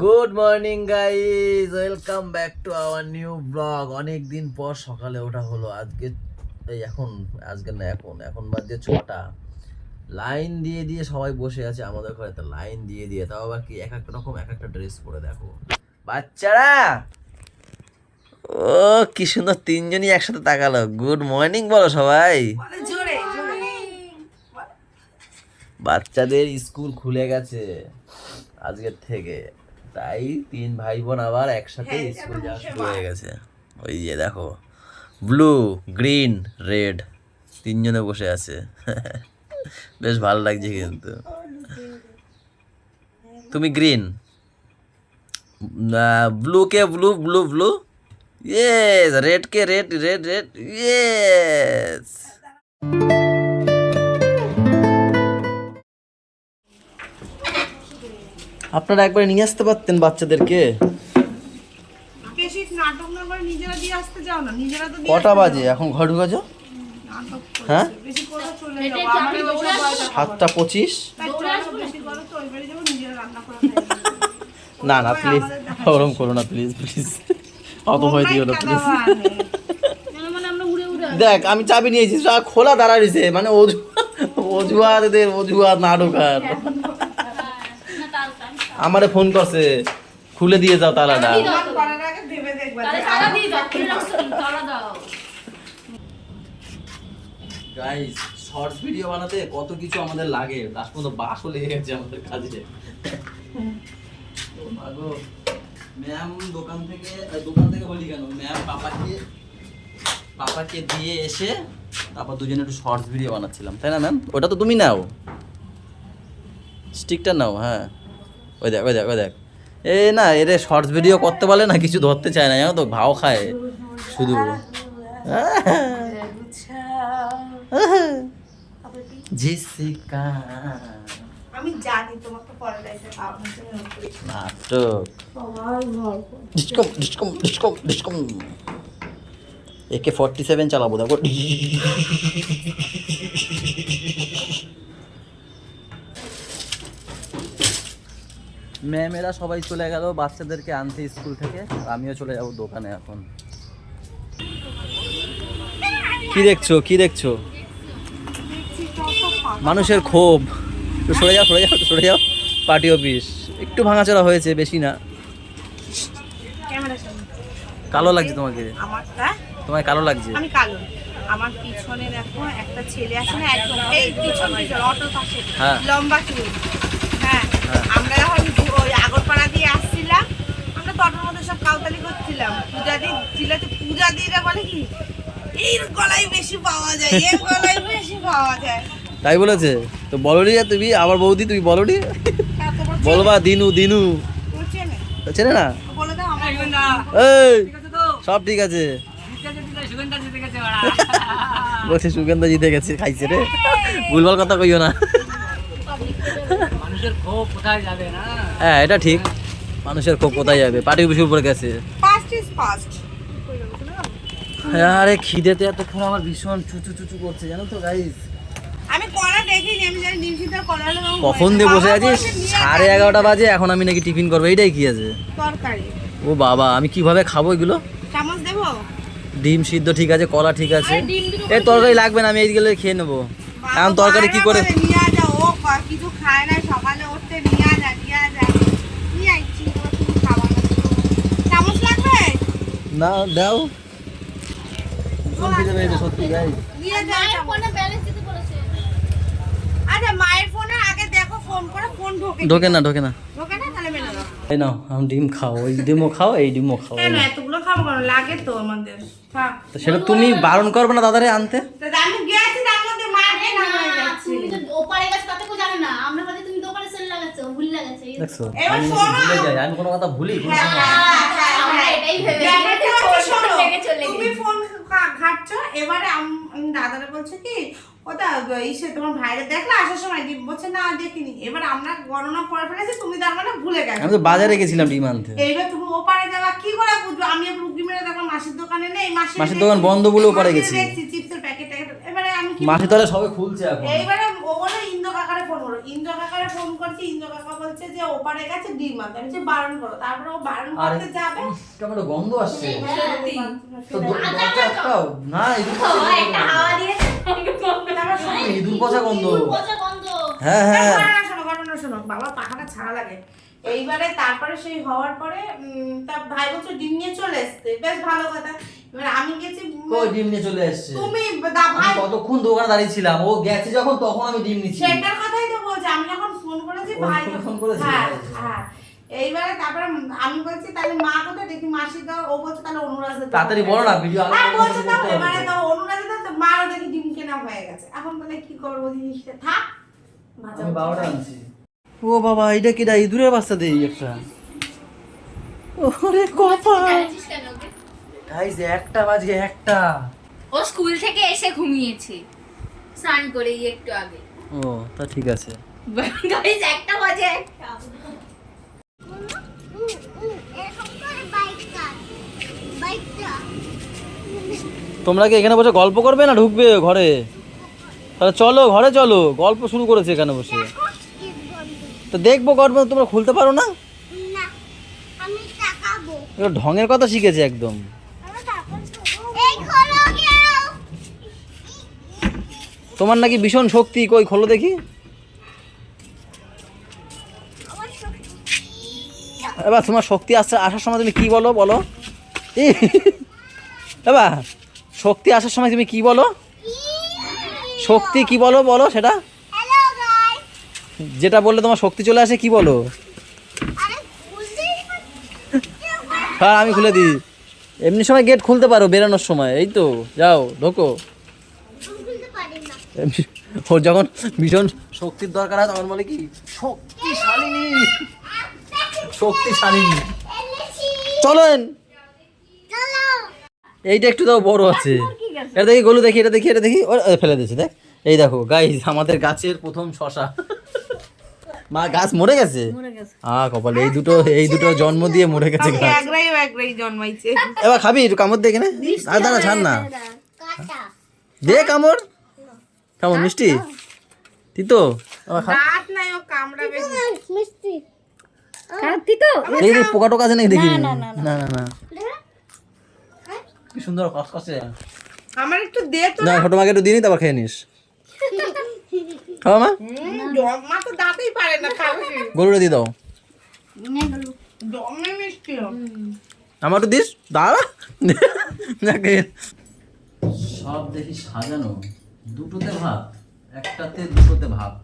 Good morning guys, welcome back to our new blog. অনেক দিন পর সকালে ওঠা হলো আজকে। এই আজকে না, এখন বাজে 6টা। লাইন দিয়ে দিয়ে সবাই বসে আছে আমাদের ঘরে, তো লাইন দিয়ে দিয়ে তাও আবার কি এক একটা রকম এক একটা ড্রেস পরে। দেখো বাচ্চারা, ও কি সুন্দর, তিনজনই একসাথে তাকালো। গুড মর্নিং বলো সবাই। বাচ্চাদের স্কুল খুলে গেছে আজকের থেকে, তাই তিন ভাই বোন আবার একসাথে স্কুল যাওয়া শুরু হয়ে গেছে। ওই যে দেখো, ব্লু, গ্রিন, রেড, তিনজনে বসে আছে। বেশ ভালো লাগছে কিন্তু। তুমি গ্রিন, ব্লু কে blue, blue blue, yes. Red কে রেড, রেড রেড, ইয়েস। আপনারা একবার নিয়ে আসতে পারতেন বাচ্চাদেরকে। কটা বাজে এখন, ঘর ঢুকেছো? হ্যাঁ, 7:25। না না প্লিজ, ওরম করো না প্লিজ প্লিজ, অত ভয় দিও না প্লিজ। দেখ আমি চাবি নিয়েছি, খোলা দাঁড়া রয়েছে, মানে অজুহাত না ঢোকার। আমারে ফোন করছে, খুলে দিয়ে যাও তালাটা। গাইস, শর্টস ভিডিও বানাতে কত কিছু আমাদের লাগে, লাস্ট পর্যন্ত বাসও লেগে গেছে আমাদের কাজে। মাগো, ম্যাম দোকান থেকে বলি কেন, ম্যাম পাপাকে দিয়ে এসে তারপর দুজনে একটু শর্টস ভিডিও বানাচ্ছিলাম, তাই না ম্যাম? ওটা তো তুমি নাও, স্টিকটা নাও। হ্যাঁ, ওই দেখ ওই দেখ ওই দেখ, এ না, এরে শর্টস ভিডিও করতে বলে না, কিছু ধরতে চায় না, জানো তো, ভাও খায় শুধু। জেসিকা, আমি জানি তোমাকে পরে লাইতে নাটক। ডিসকম ডিসকম ডিসকম ডিসকম, AK-47 চালাবো দেখো। ম্যামেরা সবাই চলে গেল বাচ্চাদেরকে আনতে স্কুল থেকে, আমিও চলে যাব দোকানে এখন। কি দেখছো কি দেখছো? মানুষের ক্ষোভ। একটু সরে যাও সরে যাও একটু সরে যাও। পার্টি অফিস একটু ভাঙাচোরা হয়েছে, বেশি না। কালো লাগছে তোমাকে, তোমায় কালো লাগছে। আমি কালো, আমার পিছনে দেখো একটা ছেলে আছে না, একদম এই পিছন অটো পাশে, লম্বা চুল। হ্যাঁ, আমরা যখন ওই আগরপাড়া দিয়ে আসছিলাম, আমরা তো অটোর মধ্যে সব কাউতালি করছিলাম। পূজা দিরা বলে কি, এর গলায় বেশি পাওয়া যায়, এর গলায় বেশি পাওয়া যায়। তাই বলেছে তো, বলনি তুমি আবার বৌদি, তুমি বলনি, বলবা দিনু দিনু চেনে না। এই সব ঠিক আছে, বলছে সুগন্ধা জিতে গেছে, খাইছে রে, ভুলভাল কথা কইও না। মানুষের ক্ষোভ কোথায় যাবে না? হ্যাঁ এটা ঠিক, মানুষের ক্ষোভ কোথায় যাবে, পার্টি অফিসের উপরে গেছে। আরে খিদেতে এতক্ষণ আমার ভীষণ চুচু চুচু করছে, জানো তো গাইস। আমি কলা দেখিনি, আমি জানি নিমশিদার কলা হলো কখন দিয়ে বসে আছিস, 11:30 বাজে, এখন আমি নাকি টিফিন করবো, এইটাই কি আছে? তরকারি। ও বাবা, আমি কিভাবে খাবো এগুলো? চামচ দেবো? ডিম সিদ্ধ ঠিক আছে, কলা ঠিক আছে, এই তরকারি লাগবে না, আমি এইগুলো খেয়ে নেবো। এখন তরকারি কি করে নিয়ে যা, ও কিছু খায় না, সকালে উঠতে নিয়ে যা নিয়ে আইছি, তুমি খাবা না। চামচ লাগবে না? দাও, সত্যি গাই। নিয়ে যা, ফোনে ব্যালেন্স দিতে বলেছে। আচ্ছা, মায়ের ফোনে আগে দেখো, ফোন করে, ফোন ঢোকে না ঢোকে না, তাহলে মেনে নাও। এই নাও, এখন ডিম খাও, ওই ডিমও খাও, এই ডিমও খাও। কেন এতগুলো খাবো, কেন লাগে তো আমাদের। থাক, তো সেটা তুমি বারণ করবে না দাদারে আনতে? তো আমি গেছি, তার মধ্যে মাকে না হয়ে যাচ্ছে। তুমি তো ওপারে গেছো, তাতে কেউ জানে না। আমরা বলি তুমি তো ওপারে সেল লাগাচ্ছো, ভুল লাগাচ্ছো। দেখছো, এবার আমি শোনো। ভুলে যাই, আমি কোনো কথা ভুলি কোনো সময়। আমরা এটাই ভেবে তুমি ফোন ঘাটছো, এবারে দাদারা বলছে কি, ওটা ইসে তোমার ভাইরে দেখলে আসার সময়, ডিম বলছে না দেখিনি। এবার আমরা গণনা করে ফেলেছি, তুমি তার মানে ভুলে গেছো। আমি তো বাজারে গেছিলাম ডিম আনতে। এইবার তুমি ওপারে যাওয়া কি করে বুঝবো? আমি রুগী মেরে দেখলাম মাসির দোকানে নেই, মাসির দোকান বন্ধ বলে ওপারে গেছি। চিপসের প্যাকেট। এবারে আমি কি, মাসি তাহলে সবে খুলছে এখন। এইবারে ও বলে ইন্দো কাকারে ফোন করো, ইন্দ্র কাকারে ফোন করছি, ইন্দ্র কাকা বলছে যে ওপারে গেছে ডিম আনতে। আমি বলছি বারণ করো, তারপরে ও বারণ করতে যাবে, কেমন গন্ধ আসছে সত্যি তো দরজা আটকাও না, ইঁদুর পচা একটা হাওয়া দিয়েছে ইঁদুর পচা গন্ধ। পচা গন্ধ। হ্যাঁ হ্যাঁ ঘটনা শোনো, বাবা পাখাটা ছাড়া লাগে। এইবারে তারপরে সেই হওয়ার পরে তার ভাই বলছে ডিম নিয়ে চলে এসছে, বেশ ভালো কথা। এবার আমি গেছি, কই ডিম নিয়ে চলে এসেছে? তুমি আমি কতক্ষণ দোকানে দাঁড়িয়ে ছিলাম, ও গেছে যখন তখন আমি ডিম নিচ্ছি। সেটার কথাই তো বলছি, আমি যখন ফোন করেছি ভাই ফোন করেছি। হ্যাঁ হ্যাঁ। এইবারে তারপরে আমি বলছি তাহলে মা কোথায়, দেখি মাসি দাও, ও বলছে তাহলে অনুরাজের তাড়াতাড়ি বলো না, ভিডিও হ্যাঁ বলছে দাও। এবারে তো অনুরাজের দাও, মারও দেখি ডিম কেনা হয়ে গেছে। এখন তাহলে কি করবো জিনিসটা, থাক আমি 12টা আনছি। ও বাবা, এটা কিডা? ইঁদুরের বাচ্চা দেই একটা। ওরে কপাল গাইস, 1টা বাজে 1টা। ও স্কুল থেকে এসে ঘুমিয়েছে স্নান করে একটু আগে। ও তা ঠিক আছে। গাইস 1টা বাজে 1টা। তোমরা কি এখানে বসে গল্প করবে না ঢুকবে ঘরে? তাহলে চলো ঘরে চলো, গল্প শুরু করেছে এখানে বসে। তো দেখবো গল্প, তোমরা খুলতে পারো না? এগুলো ঢঙের কথা শিখেছে একদম। তোমার নাকি ভীষণ শক্তি, কই খোলো দেখি। এবার তোমার শক্তি আসার সময় তুমি কি বলো বলো? এবার শক্তি আসার সময় তুমি কি বলো? শক্তি কি বলো বলো সেটা, যেটা বললে তোমার শক্তি চলে আসে কি বলো? হ্যাঁ আমি খুলে দিই। এমনি সময় গেট খুলতে পারো বেরোনোর সময়, এই তো যাও ঢোকো। ওর যখন ভীষণ শক্তির দরকার হয় তখন বলে কি শক্তিশালিনী, শক্তিশালিনী। চলেন, এইটা একটু তাও বড় আছে। এটা দেখি গোলু, দেখি এটা দেখি, এটা দেখি। ফেলে দিয়েছে দেখ। এই দেখো গাইস, আমাদের গাছের প্রথম শশা। মা গাছ মরে গেছে। কপাল, এই দুটো জন্ম দিয়ে মরে গেছে গাছ। একরাই জন্মাইছে। এবার খাবি একটু কামড় দেখে না? আর দাঁড়া, ছাড় না, দে কামড়। কেমন মিষ্টি? তিতো? দাঁত নাই, ও কামড়াবে মিষ্টি। দেখি পোকা টোকা আছে নাকি দেখি। না না না, কি সুন্দর কসকসে। আমার একটু দে তো না, ছোট মাকে একটু দিয়ে নি, তারপর খেয়ে নিস। খাও মা। মা তো দাঁতেই পারে না, খাবে কি? গরুরে দিয়ে দাও। দমে মিষ্টি। আমার একটু দিস, দাঁড়া। সব দেখি সাজানো, দুটোতে ভাত, একটাতে দুটোতে ভাত,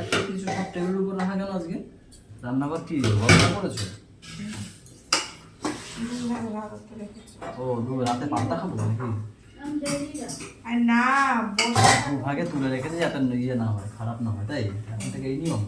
এত কিছু সব টেবিলের উপর রাখা গেল আজকে। রান্নাঘর কি রান্না করেছো? ও রাতে পান্তা খাবো নাকি? না ভাগে তুলে রেখেছে যাতে ইয়ে না হয়, খারাপ না হয়, তাই এখন থেকে এই নিয়ম।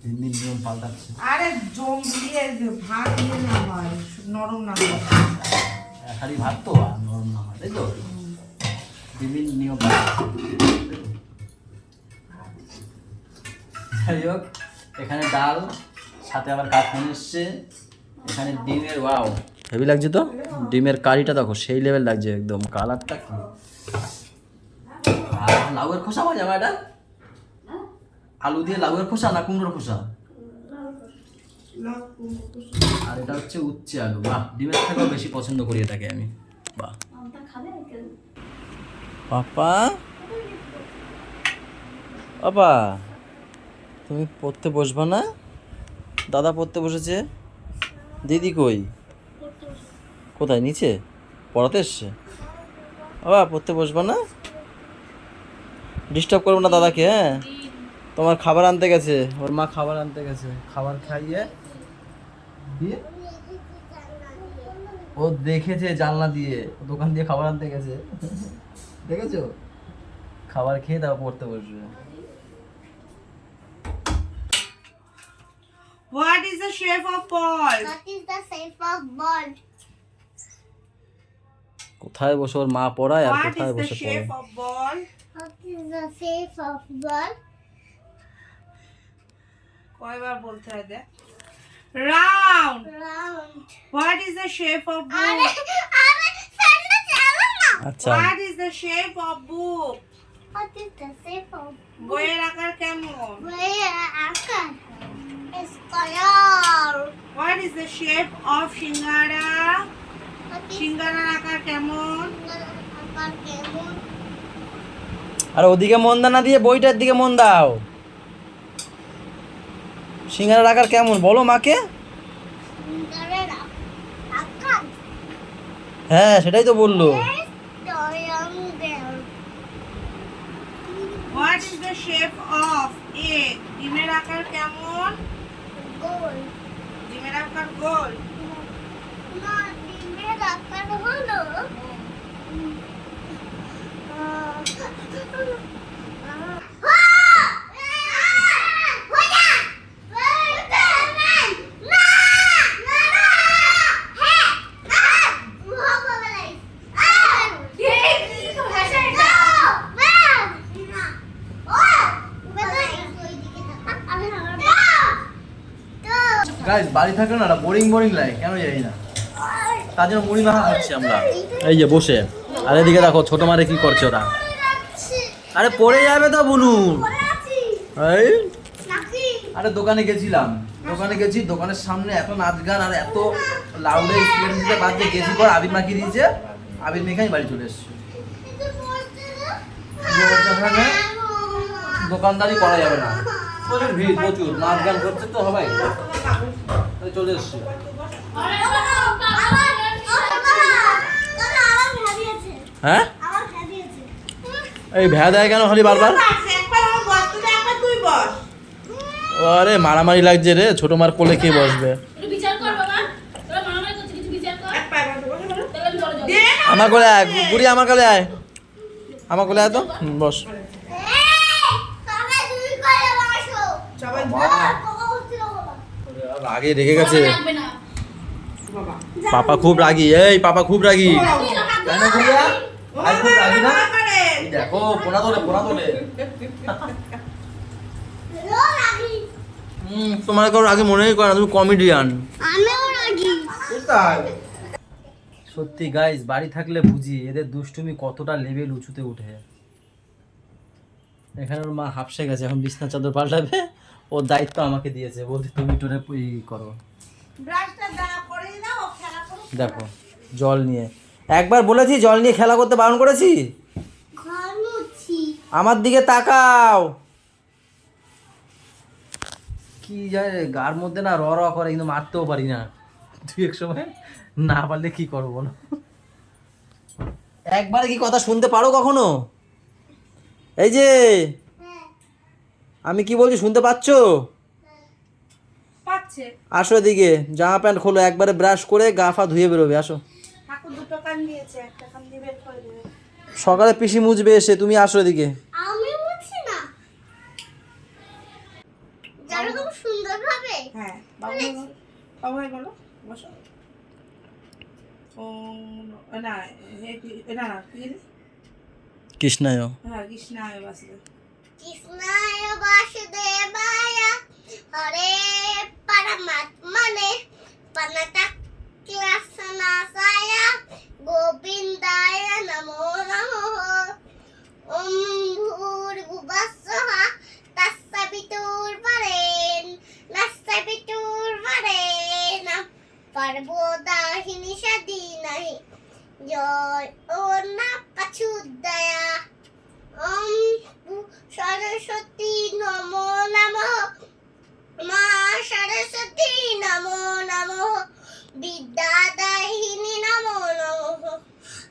দিন দিন নিয়ম পাল্টাচ্ছে। আরে জম দিয়ে ভাত দিয়ে না হয়, নরম না হয়। খালি ভাত তো আর নরম না হয়, তাই তো? বিভিন্ন নিয়ম পাল্টাচ্ছে। যাই হোক, এখানে ডাল, সাথে আবার কাঠন এসছে, এখানে ডিমের, ওয়াও হেভি লাগছে তো। ডিমের কারিটা দেখো সেই লেভেল লাগছে একদম, কালারটা কি। আর লাউয়ের খোসা পাওয়া যাবে এটা? আলু দিয়ে লাউয়ের খোসা না কুমড়োর খোসা? আর এটা হচ্ছে উচ্ছে আলু। বাহ, ডিমের থেকেও বেশি পছন্দ করি এটাকে আমি। বাহ পাপা, পাপা তুমি পড়তে বসবা না? দাদা পড়তে বসেছে, দিদি কই? কোথায়, নিচে পড়াতে এসছে? বাবা পড়তে বসবা না? ডিস্টার্ব করবো না দাদাকে। হ্যাঁ, তোমার খাবার আনতে গেছে, ওর মা খাবার আনতে গেছে, খাবার খাইয়ে দিয়ে ও দেখেছে জানলা দিয়ে, দোকান দিয়ে খাবার আনতে গেছে। দেখেছো? খাবার খেয়ে তারপর পড়তে বসবে। What is the shape of ball? What is the shape of ball? কোথায় বসে ওর মা পড়ায় আর What কোথায় is the বসে পড়ে। shape of ball? What is the shape of ball? কয়বার বলতে হয় দেখ? Round. Round. What is the shape of book? আরে সামনে চলো না। আচ্ছা, What is the shape of book? What is the shape of বইয়ের আকার কেমন? where আকার? Square. What is the shape of singara? What is সিঙ্গারার আকার কেমন? আকার কেমন? আর ওদিকে মন না দিয়ে বইটার দিকে মন দাও। সিঙ্গারার আকার কেমন বলো মাকে। সুন্দরের আকার। হ্যাঁ সেটাই তো বললো। Triangle. What is the shape of egg? ডিমের আকার কেমন? গোল। ডিমের আকার গোল। না ডিমের আকার হলো গাইস বাড়ি থাকলে না বোরিং বোরিং লাগে কেন জানি না, তার জন্য মুড়ি মাখা খাচ্ছি আমরা এই যে বসে। আর এদিকে দেখো ছোট মারে কি করছে ওরা। আরে পড়ে যাবে তো বুনু। এই আরে দোকানে গেছিলাম, দোকানের সামনে এত নাচ গান আর এত লাউডে স্পিকার বাজে গেছি, পর আবির মাখিয়ে দিয়েছে, আবির মেখে আমি বাড়ি চলে এসেছি। দোকানদারি করা যাবে না, প্রচুর ভিড়, প্রচুর নাচ গান করছে তো সবাই, তাই চলে এসেছি। হ্যাঁ এই ভ্যা দেয় কেন খালি বারবার? একবার আমার বসতে একবার তুই বস। আরে মারামারি লাগছে রে, ছোট মার কোলে কে বসবে? একটু বিচার কর বাবা, তোরা মারামারি করছিস, কিছু বিচার কর। এক পায়ে বসে বসে বসে। তাহলে আমি চলে যাবো। দে না। আমার কোলে আয় বুড়ি, আমার কোলে আয়, আমার কোলে আয় তো বস। সবাই রাগে রেগে গেছে রাখবে না। বাবা। পাপা, খুব রাগী। এই পাপা খুব রাগী। তাই না গুড়িয়া? ভাই খুব রাগী না? এই দেখো পোনা তোলে, পোনা তোলে। তোমার কারোর আগে মনেই করে না, তুমি কমেডিয়ান। আমিও রাগি। সত্যি গাইস বাড়ি থাকলে বুঝি এদের দুষ্টুমি কতটা লেভেল উঁচুতে উঠে। এখানে ওর মা হাফসে গেছে, এখন বিছনা চাদর পাল্টাবে, ওর দায়িত্ব আমাকে দিয়েছে, বলতে তুমি টোনে করো। ব্রাশটা দাও করে দাও, ও খেলা করো। দেখো জল নিয়ে, একবার বলেছি জল নিয়ে খেলা করতে বারণ করেছি? ঘর মুছি। আমার দিকে তাকাও। কি যায় গার মধ্যে না র র করে, কিন্তু মারতেও পারি না। তুই এক সময় না পারলে কি করবো না? একবারে কি কথা শুনতে পারো কখনো? এই যে আমি কি বলছি শুনতে পাচ্ছো? পাচ্ছে। আসো এদিকে, জামা প্যান্ট খোলো, একবারে ব্রাশ করে গা ফা ধুয়ে বেরোবে। আসো, ঠাকুর দুটো কান দিয়েছে, একটা কান দিয়ে বের করে দেবে। সকালে পিসি মুছবে এসে, তুমি আসো এদিকে। আমি মুছি না। যেরকম সুন্দর ভাবে। হ্যাঁ বাবু বলো, বাবু বলো, বসো। ও না না কি রে? কৃষ্ণায়। হ্যাঁ কৃষ্ণায় বাসুদেব। কৃষ্ণায় বাসুদেবায় হরে পরমাত্মনে পনতক্লেশনাশায় গোবিন্দায় নমো নমঃ। ওম ভূর্ভুবস্সুঃ তস্য বিতুর্বরেণ্যং পর্বদাহিনী সদীনহি জয় ও না প্রচোদয়া। ওম সরস্বতী নমো নমঃ। মা সরস্বতী নমো নমঃ। বিদ্যাদায়িনী নমো নমঃ।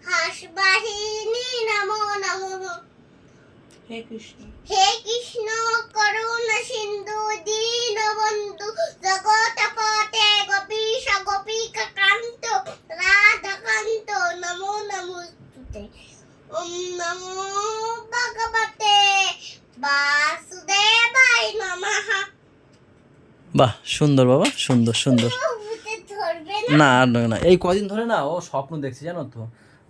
হাসবাহিনী নমো নমঃ। হে কৃষ্ণ। হে কৃষ্ণ করুণা সিন্ধু দীনবন্ধু জগৎপতে গোপীশ গোপিকা কান্ত রাধাকান্ত নমো নমস্তুতে। ওম নমো ভগবতে বাসুদেবায় নমঃ। বাহ সুন্দর বাবা, সুন্দর সুন্দর। বুঝতে ধরবে না আর না, এই কদিন ধরে না ও স্বপ্ন দেখছে জানো তো,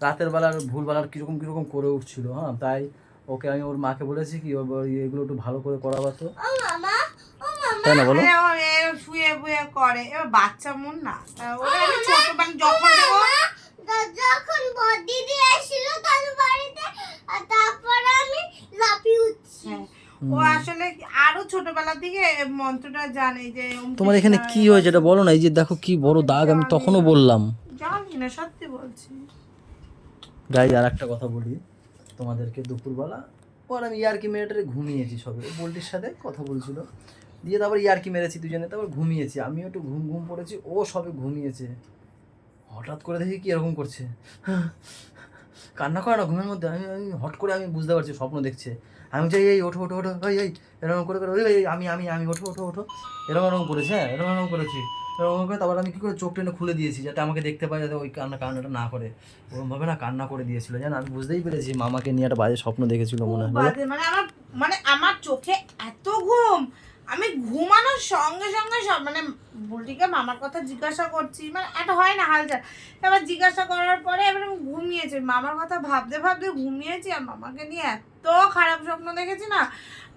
রাতের বেলার ভুলবেলার কিরকম কিরকম করে উঠছিল। হ্যাঁ তাই ওকে আমি ওর মাকে বলেছি কি এগুলো একটু ভালো করে করাবা তো, ও মামা, ও মামা। তাই না বলো? আরে ও শুয়ে বুয়ে করে, এবার বাচ্চা মন না, ওরা ছোট মানে যখন দেখো যখন বদিদি এসেছিল তার বাড়িতে আর তারপর আমি লাফিয়ে উঠছি। হ্যাঁ, ও আসলে আরো ছোটবেলা থেকে মন্ত্রটা জানে যে তোমার এখানে কি হয়েছে এটা বলো না। এই যে দেখো কি বড় দাগ, আমি তখনও বললাম। জানি না, সত্যি বলছি। গাইজ আর একটা কথা বলি তোমাদেরকে, দুপুরবেলা পর আমি ইয়ার্কি মেরেটারে ঘুমিয়েছি সবে, বল্টির সাথে কথা বলছিল, দিয়ে তারপর ইয়ার্কি মেরেছি দুজনে, তারপর ঘুমিয়েছি, আমিও একটু ঘুম পড়েছি, ও সবে ঘুমিয়েছে। হঠাৎ করে দেখি কি এরকম করছে, কান্না করে না ঘুমের মধ্যে। আমি হট করে আমি বুঝতে পারছি স্বপ্ন দেখছে। আমি চাই এই ওঠো ওঠো ওঠো, এই এরকম করে ওই আমি ওঠো ওঠো ওঠো, এরকম করেছে। হ্যাঁ এরকম করেছি, এরকম করে তারপর আমি কী করে চোখ টেনে খুলে দিয়েছি যাতে আমাকে দেখতে পাই, যাতে ওই কান্নাটা না করে। ওরকমভাবে না কান্না করে দিয়েছিল, জানো আমি বুঝতেই পেরেছি মামাকে নিয়ে একটা বাজে স্বপ্ন দেখেছিল মনে হয়। বাজে মানে আমার চোখে এত ঘুম, আমি ঘুমানোর সঙ্গে সঙ্গে সব মানে বুলটিকে মামার কথা জিজ্ঞাসা করছি, মানে একটা হয় না হালচাল, এবার জিজ্ঞাসা করার পরে এবার আমি ঘুমিয়েছি, মামার কথা ভাবতে ভাবতে ঘুমিয়েছি। আর মামাকে নিয়ে এত খারাপ স্বপ্ন দেখেছি না,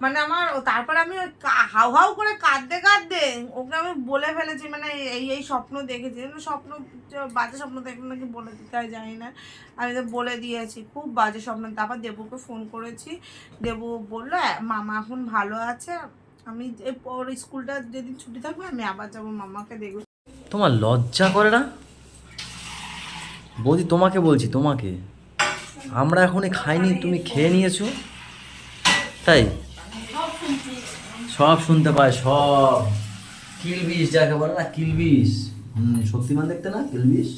মানে আমার তারপর আমি ওই হাউ হাউ করে কাঁদতে কাঁদতে ওকে আমি বলে ফেলেছি, মানে এই স্বপ্ন দেখেছি। স্বপ্ন বাজে স্বপ্ন দেখলে নাকি বলে দিতে হয় জানি না, আমি তো বলে দিয়েছি খুব বাজে স্বপ্ন। তারপর দেবুকে ফোন করেছি, দেবু বললো মামা এখন ভালো আছে, আমি ওর স্কুলটা যেদিন ছুটি থাকবে আমি আবার যাবো মামাকে দেখবো। তোমার লজ্জা করে না বৌদি? তোমাকে বলছি, তোমাকে, আমরা এখনই খাইনি, তুমি খেয়ে নিয়েছো, তাই সব শুনতে পায়, সব কিলবিশ যাকে বলে না, কিলবিশ। শক্তিমান দেখতে না, কিলবিশ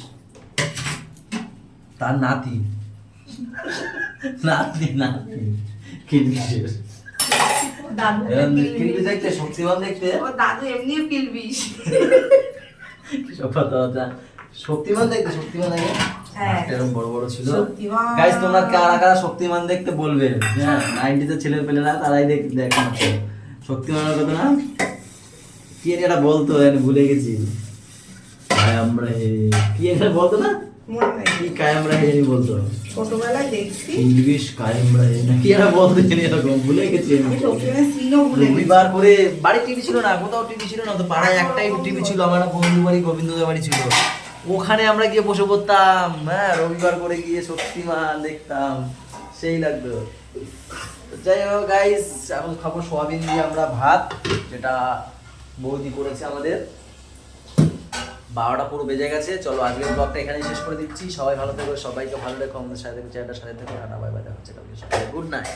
তার নাতি নাতি নাতি কিলবিশের কিলবিশ দেখতে, শক্তিমান দেখতে। ও দাদু এমনিও কিলবিশ। সব কথা শক্তিমান দেখতে, শক্তিমান দেখে হ্যাঁ এরকম বড় বড় ছিল। শক্তিমান। গাইস তোমরা কারা কারা শক্তিমান দেখতে বলবে, হ্যাঁ 90s এর ছেলে পেলেরা তারাই দেখে শক্তিমানের কথা না। কি এটা বলতো আমি ভুলে গেছি, আমরা কি এটা বলতো না, মনে নেই কি কায়ামরা হে বলতো, ছোটবেলায় দেখছি ইংলিশ কায়ামরা হে না কি এটা বলতো, এরকম ভুলে গেছি আমি। আমি শক্তিমান সিনও ভুলে গেছি। রবিবার করে বাড়ি টিভি ছিল না, কোথাও টিভি ছিল না, তো পাড়ায় একটাই টিভি ছিল, আমার একটা বন্ধু বাড়ি গোবিন্দদের বাড়ি ছিল, ওখানে আমরা গিয়ে বসে পড়তাম। হ্যাঁ রবিবার করে গিয়ে শক্তিমান দেখতাম, সেই লাগতো। যাই হোক গাইস, এখন খাবো সোয়াবিন দিয়ে আমরা ভাত, যেটা বৌদি করেছে আমাদের। 12টা পুরো বেজে গেছে, চলো আজকের ব্লগটা এখানেই শেষ করে দিচ্ছি। সবাই ভালো থেকো, সবাইকে ভালো রেখো, আমাদের সাথে চ্যানেলটার সাথে থেকো। বাই বাই, দেখা হচ্ছে কালকে সকালে। Good night.